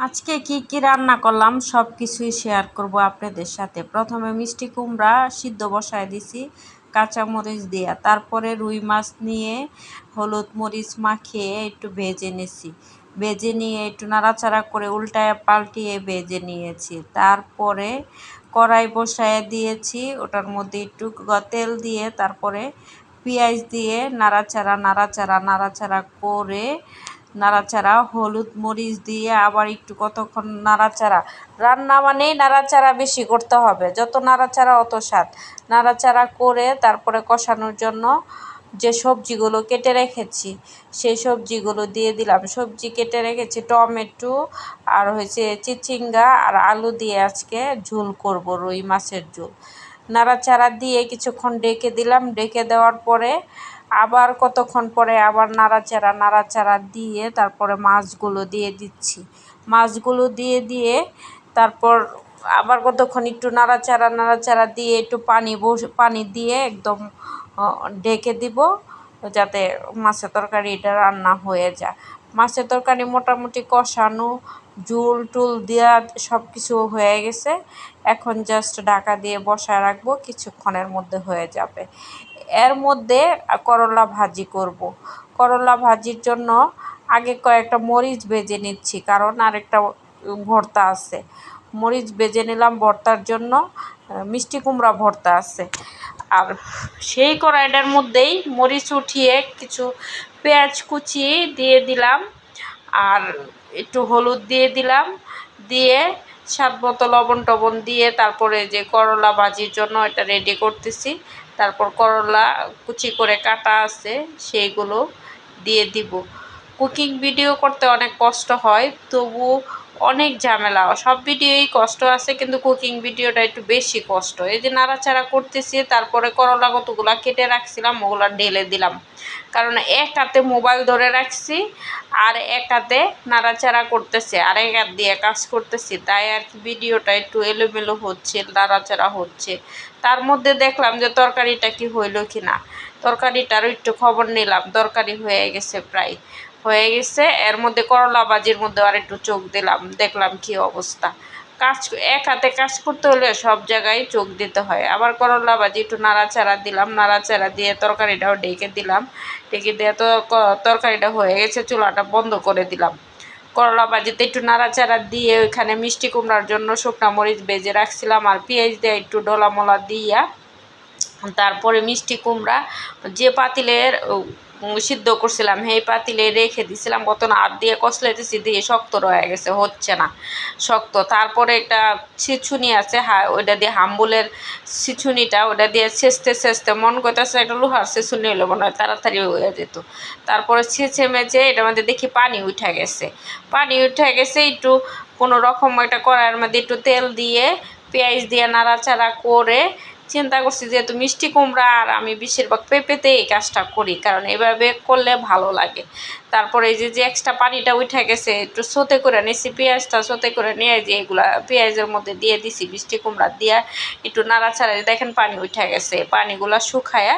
আজকে কি রান্না করলাম সব কিছুই শেয়ার করব আপনাদের সাথে। প্রথমে মিষ্টি কুমড়া সিদ্ধ বসায় দিছি কাঁচামরিচ দিয়ে, তারপরে রুই মাছ নিয়ে হলুদ মরিচ মাখিয়ে একটু ভেজে নিছি। ভেজে নিয়ে একটু নাড়াচাড়া করে উল্টায় পাল্টিয়ে ভেজে নিয়েছি। তারপরে কড়াই বসায় দিয়েছি, ওটার মধ্যে একটু তেল দিয়ে তারপরে পেঁয়াজ দিয়ে নাড়াচাড়া করে হলুদ মরিচ দিয়ে আবার একটু কতক্ষণ নাড়াচাড়া। রান্না মানেই নাড়াচাড়া বেশি করতে হবে, যত নাড়াচাড়া অত স্বাদ। নাড়াচাড়া করে তারপরে কষানোর জন্য যে সবজিগুলো কেটে রেখেছি সেই সবজিগুলো দিয়ে দিলাম। সবজি কেটে রেখেছি টমেটো আর চিচিঙ্গা আর আলু দিয়ে আজকে ঝোল করব, রুই মাছের ঝোল। নাড়াচাড়া দিয়ে কিছুক্ষণ ডেকে দিলাম। ডেকে দেওয়ার পরে আবার কতক্ষণ পরে আবার নাড়াচাড়া দিয়ে তারপরে মাছগুলো দিয়ে দিচ্ছি। মাছগুলো দিয়ে তারপর আবার কতক্ষণ একটু নাড়াচাড়া দিয়ে একটু পানি দিয়ে একদম ঢেকে দিব, যাতে মাছের তরকারিটা রান্না হয়ে যায়। মাছের তরকারি মোটামুটি কষানো, ঝোল টুল দেওয়া সব কিছু হয়ে গেছে। এখন জাস্ট ঢাকা দিয়ে বসায় রাখবো, কিছুক্ষণের মধ্যে হয়ে যাবে। এর মধ্যে করলা ভাজি করব। করলা ভাজির জন্য আগে কয়েকটা মরিচ ভেজে নিচ্ছি, কারণ আরেকটা ভর্তা আছে। মরিচ ভেজে নিলাম ভর্তার জন্য, মিষ্টি কুমড়া ভর্তা আছে। আর সেই কড়াইটার মধ্যেই মরিচ উঠিয়ে কিছু পেঁয়াজ কুচি দিয়ে দিলাম, আর একটু হলুদ দিয়ে দিলাম, দিয়ে স্বাদ মতো লবণ টবণ দিয়ে তারপরে যে করলা ভাজির জন্য এটা রেডি করতেছি। তারপর করলা কুচি করে কাটা আছে সেইগুলো দিয়ে দিব। কুকিং ভিডিও করতে অনেক কষ্ট হয়, তবু অনেক ঝামেলা। সব ভিডিওই কষ্ট আছে, কিন্তু কুকিং ভিডিওটা একটু বেশি কষ্ট। এই যে নাড়াচাড়া করতেছি, তারপরে করলা কতগুলা কেটে রাখছিলাম ওগুলা ঢেলে দিলাম, কারণ এক হাতে মোবাইল ধরে রাখছি আর এক হাতে নাড়াচাড়া করতেছি আর এক হাত দিয়ে কাজ করতেছি, তাই আর কি ভিডিওটা একটু এলোমেলো হচ্ছে, নাড়াচাড়া হচ্ছে। তার মধ্যে দেখলাম যে তরকারিটা কি হইল কি না। তরকারিটারও একটু খবর নিলাম, তরকারি হয়ে গেছে, প্রায় হয়ে গেছে। এর মধ্যে করলা ভাজির মধ্যে আর একটু চোখ দিলাম, দেখলাম কি অবস্থা। এক হাতে কাজ করতে হলে সব জায়গায় চোখ দিতে হয়। আবার করলা ভাজি একটু নাড়াচাড়া দিলাম, নাড়াচাড়া দিয়ে তরকারিটাও ঢেকে দিলাম। ঢেকে দিয়ে তো তরকারিটা হয়ে গেছে, চুলাটা বন্ধ করে দিলাম। করলা ভাজিতে একটু নাড়াচাড়া দিয়ে ওইখানে মিষ্টি কুমড়ার জন্য শুকনা মরিচ ভেজে রাখছিলাম, আর পেঁয়াজ দিয়ে একটু ডলামলা দিয়া তারপরে মিষ্টি কুমড়া যে পাতিলের সিদ্ধ করছিলাম সেই পাতিলে রেখে দিছিলাম। কত না হাত দিয়ে কষলাইতেছি, দিয়ে শক্ত রয়ে গেছে, হচ্ছে না, শক্ত। তারপরে একটা ছিছুনি আছে, ওইটা দিয়ে হাম্বুলের ছিছুনিটা, ওটা দিয়ে ছেঁচতে মন করতেছে একটা লোহার ছিছুনি হইলে মনে হয় তাড়াতাড়ি হয়ে যেত। তারপরে ছেঁচে মেচে এটার মধ্যে দেখি পানি উঠে গেছে। একটু কোনো রকম একটা কড়াইয়ের মধ্যে একটু তেল দিয়ে পেঁয়াজ দিয়ে নাড়াচাড়া করে চিন্তা করছি যেহেতু মিষ্টি কুমড়া আর আমি বেশিরভাগ পেঁপেতে এই কাজটা করি, কারণ এভাবে করলে ভালো লাগে। তারপরে এই যে এক্সট্রা পানিটা উঠে গেছে, একটু সোতে করে নিয়েছি, পেঁয়াজটা সোতে করে নিয়ে যে এগুলা পেঁয়াজের মধ্যে দিয়ে দিছি, মিষ্টি কুমড়া দিয়ে একটু নাড়াচাড়া, দেখেন পানি উঠে গেছে। পানিগুলা শুকায়া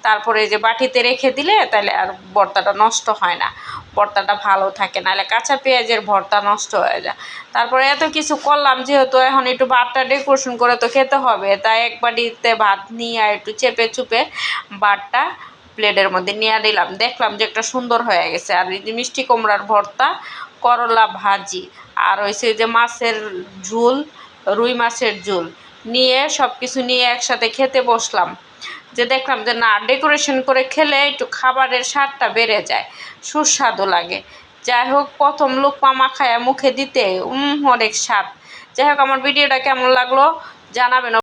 তারপরে এই যে বাটিতে রেখে দিলে তাহলে আর ভর্তাটা নষ্ট হয় না, ভর্তাটা ভালো থাকে, নাহলে কাঁচা পেঁয়াজের ভর্তা নষ্ট হয়ে যায়। তারপরে এত কিছু করলাম, যেহেতু এখন একটু ভাতটা ডেকোরেশন করে তো খেতে হবে, তাই এক বাটিতে ভাত নিয়ে একটু চেপে চুপে ভাতটা প্লেটের মধ্যে নিয়ে নিলাম। দেখলাম যে একটা সুন্দর হয়ে গেছে। আর এই যে মিষ্টি কুমড়ার ভর্তা, করলা ভাজি, আর যে মাছের ঝোল, রুই মাছের ঝোল নিয়ে সব কিছু নিয়ে একসাথে খেতে বসলাম। যে দেখলাম যে না, ডেকোরেশন করে খেলে একটু খাবারের স্বাদটা বেড়ে যায়, সুস্বাদু লাগে। যাই হোক, প্রথম লোকমা মাখায়া মুখে দিতে অনেক স্বাদ। যাই হোক, আমার ভিডিওটা কেমন লাগলো জানাবেন।